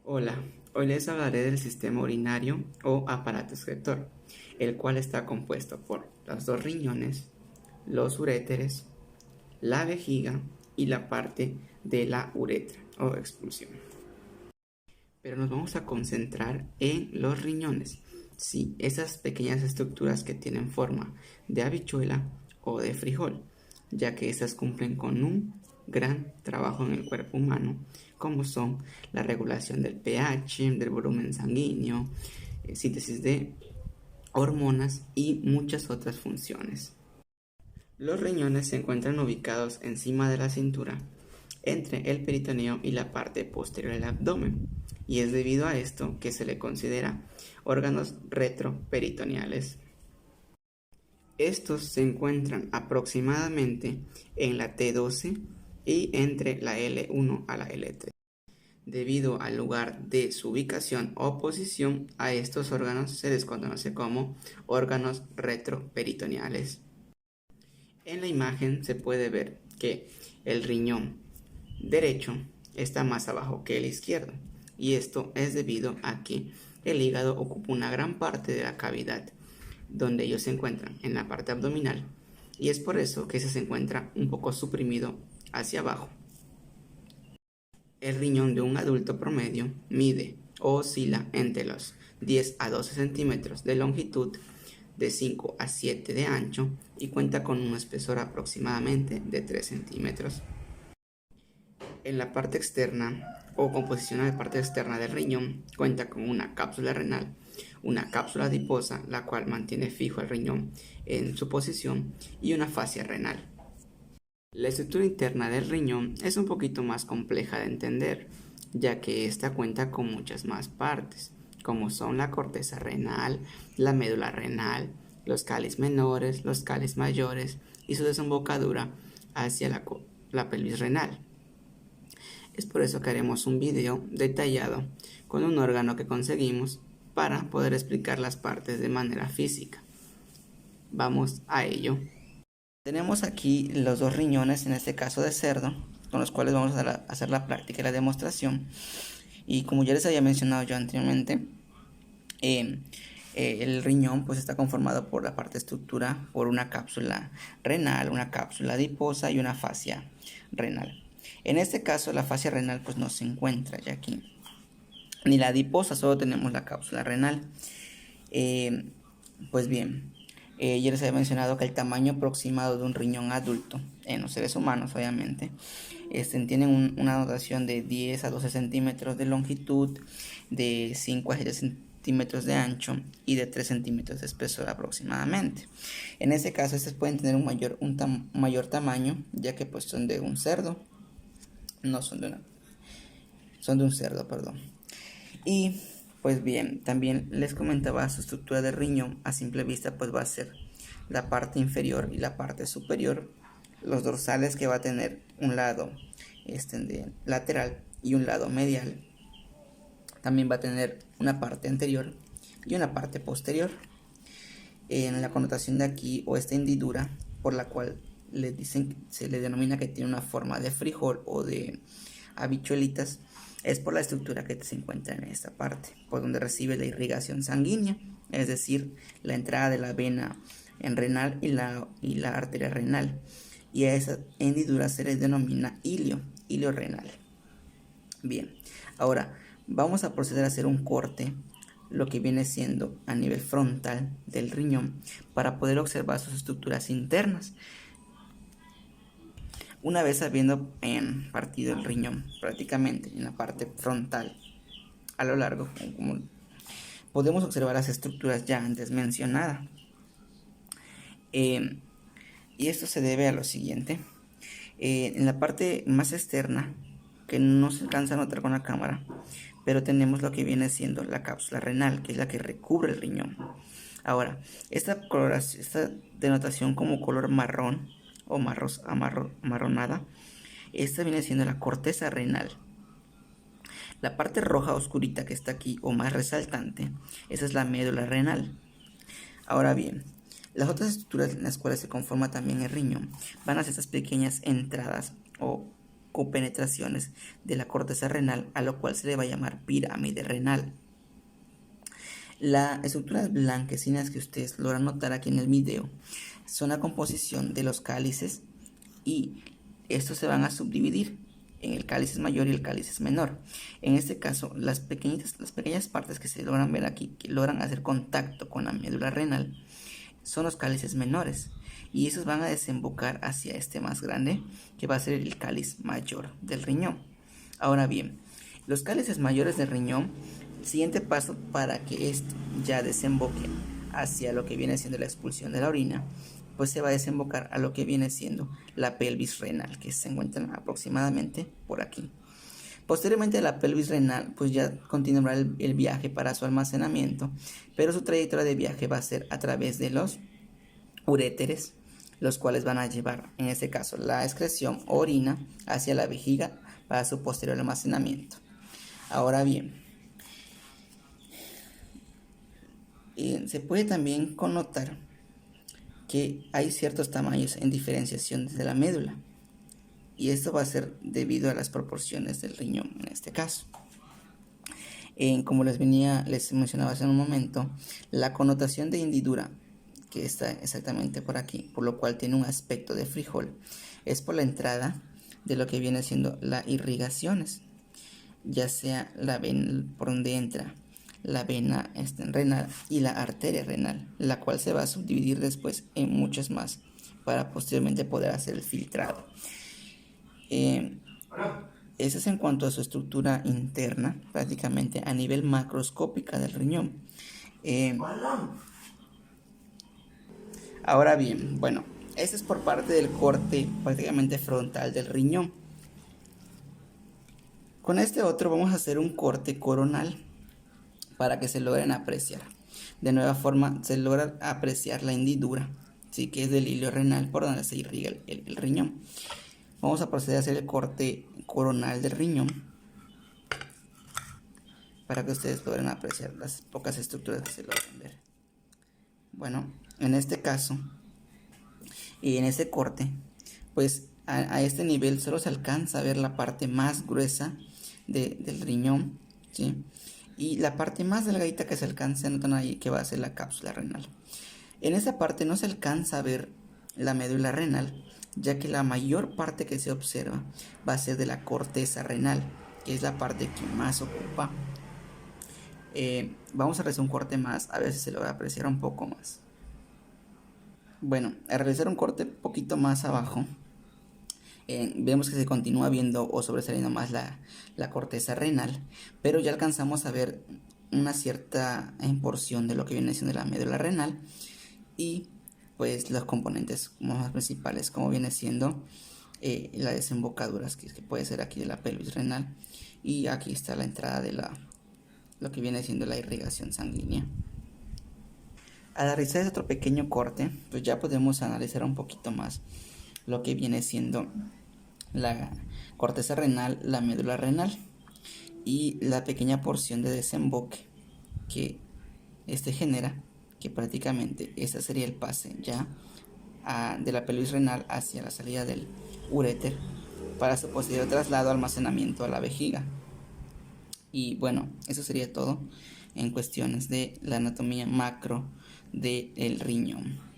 Hola, hoy les hablaré del sistema urinario o aparato excretor, el cual está compuesto por los dos riñones, los uréteres, la vejiga y la parte de la uretra o expulsión. Pero nos vamos a concentrar en los riñones, sí, esas pequeñas estructuras que tienen forma de habichuela o de frijol, ya que estas cumplen con un gran trabajo en el cuerpo humano, como son la regulación del pH, del volumen sanguíneo, síntesis de hormonas y muchas otras funciones. Los riñones se encuentran ubicados encima de la cintura, entre el peritoneo y la parte posterior del abdomen, y es debido a esto que se le considera órganos retroperitoneales. Estos se encuentran aproximadamente en la T12 y entre la L1 a la L3. Debido al lugar de su ubicación o posición, a estos órganos se les conoce como órganos retroperitoneales. En la imagen se puede ver que el riñón derecho está más abajo que el izquierdo, y esto es debido a que el hígado ocupa una gran parte de la cavidad donde ellos se encuentran en la parte abdominal, y es por eso que se encuentra un poco suprimido hacia abajo. El riñón de un adulto promedio mide o oscila entre los 10 a 12 centímetros de longitud, de 5 a 7 de ancho, y cuenta con un espesor aproximadamente de 3 centímetros. En la parte externa o composición de la parte externa del riñón cuenta con una cápsula renal, una cápsula adiposa, la cual mantiene fijo el riñón en su posición, y una fascia renal. La estructura interna del riñón es un poquito más compleja de entender, ya que esta cuenta con muchas más partes, como son la corteza renal, la médula renal, los cáliz menores, los cáliz mayores y su desembocadura hacia la pelvis renal. Es por eso que haremos un video detallado con un órgano que conseguimos para poder explicar las partes de manera física. Vamos a ello. Tenemos aquí los dos riñones, en este caso de cerdo, con los cuales vamos a hacer la práctica y la demostración. Y como ya les había mencionado yo anteriormente, el riñón pues está conformado por la parte estructura, por una cápsula renal, una cápsula adiposa y una fascia renal. En este caso la fascia renal pues no se encuentra ya aquí, ni la adiposa, solo tenemos la cápsula renal. Pues bien, ya les había mencionado que el tamaño aproximado de un riñón adulto, en los seres humanos obviamente, tienen una dotación de 10 a 12 centímetros de longitud, de 5 a 7 centímetros de ancho y de 3 centímetros de espesor aproximadamente. En este caso, estos pueden tener un mayor tamaño, ya que pues son de un cerdo, no son de una, son de un cerdo, perdón. Y pues bien, también les comentaba su estructura de riñón. A simple vista pues va a ser la parte inferior y la parte superior, los dorsales, que va a tener un lado lateral y un lado medial. También va a tener una parte anterior y una parte posterior. En la connotación de aquí, o esta hendidura por la cual se le denomina que tiene una forma de frijol o de habichuelitas, es por la estructura que se encuentra en esta parte, por donde recibe la irrigación sanguínea, es decir, la entrada de la vena en renal y la arteria renal, y a esa hendidura se le denomina hilio renal. Bien, ahora vamos a proceder a hacer un corte, lo que viene siendo a nivel frontal del riñón, para poder observar sus estructuras internas. Una vez habiendo partido el riñón prácticamente en la parte frontal a lo largo, como podemos observar las estructuras ya antes mencionadas. Y esto se debe a lo siguiente. En la parte más externa, que no se alcanza a notar con la cámara, pero tenemos lo que viene siendo la cápsula renal, que es la que recubre el riñón. Ahora, esta denotación como color marrón o amarronada, esta viene siendo la corteza renal. La parte roja oscurita que está aquí, o más resaltante, esa es la médula renal. Ahora bien, las otras estructuras en las cuales se conforma también el riñón van a ser estas pequeñas entradas o copenetraciones de la corteza renal, a lo cual se le va a llamar pirámide renal. Las estructuras blanquecinas que ustedes logran notar aquí en el video son la composición de los cálices, y estos se van a subdividir en el cálice mayor y el cálice menor. En este caso, las pequeñas partes que se logran ver aquí, que logran hacer contacto con la médula renal, son los cálices menores, y esos van a desembocar hacia este más grande, que va a ser el cáliz mayor del riñón. Ahora bien, los cálices mayores del riñón, siguiente paso para que esto ya desemboque hacia lo que viene siendo la expulsión de la orina, pues se va a desembocar a lo que viene siendo la pelvis renal, que se encuentra aproximadamente por aquí. Posteriormente la pelvis renal pues ya continuará el viaje para su almacenamiento, pero su trayectoria de viaje va a ser a través de los uréteres, los cuales van a llevar, en este caso, la excreción o orina hacia la vejiga para su posterior almacenamiento. Ahora bien, se puede también connotar que hay ciertos tamaños en diferenciación desde la médula, y esto va a ser debido a las proporciones del riñón en este caso. Como les mencionaba hace un momento, la connotación de hendidura, que está exactamente por aquí, por lo cual tiene un aspecto de frijol, es por la entrada de lo que viene siendo las irrigaciones, ya sea la vena por donde entra la vena renal y la arteria renal, la cual se va a subdividir después en muchas más para posteriormente poder hacer el filtrado. Eso es en cuanto a su estructura interna, prácticamente a nivel macroscópica del riñón. Ahora bien, bueno, eso es por parte del corte prácticamente frontal del riñón. Con este otro vamos a hacer un corte coronal para que se logren apreciar. De nueva forma se logra apreciar la hendidura, ¿sí? Que es del hilo renal por donde se irriga el riñón. Vamos a proceder a hacer el corte coronal del riñón para que ustedes logren apreciar las pocas estructuras que se logran ver. Bueno, en este caso y en ese corte, pues a este nivel solo se alcanza a ver la parte más gruesa del riñón, ¿sí? Y la parte más delgadita que se alcanza a notar ahí, que va a ser la cápsula renal. En esa parte no se alcanza a ver la médula renal, ya que la mayor parte que se observa va a ser de la corteza renal, que es la parte que más ocupa. Vamos a realizar un corte más, a ver si se logra apreciar un poco más. Bueno, al realizar un corte un poquito más abajo, vemos que se continúa viendo o sobresaliendo más la corteza renal, pero ya alcanzamos a ver una cierta porción de lo que viene siendo la médula renal, y pues los componentes más principales, como viene siendo las desembocaduras, que puede ser aquí de la pelvis renal, y aquí está la entrada de lo que viene siendo la irrigación sanguínea. Al realizar otro pequeño corte, pues ya podemos analizar un poquito más lo que viene siendo la corteza renal, la médula renal y la pequeña porción de desemboque que este genera, que prácticamente ese sería el pase ya de la pelvis renal hacia la salida del uréter para su posterior traslado almacenamiento a la vejiga. Y bueno, eso sería todo en cuestiones de la anatomía macro del riñón.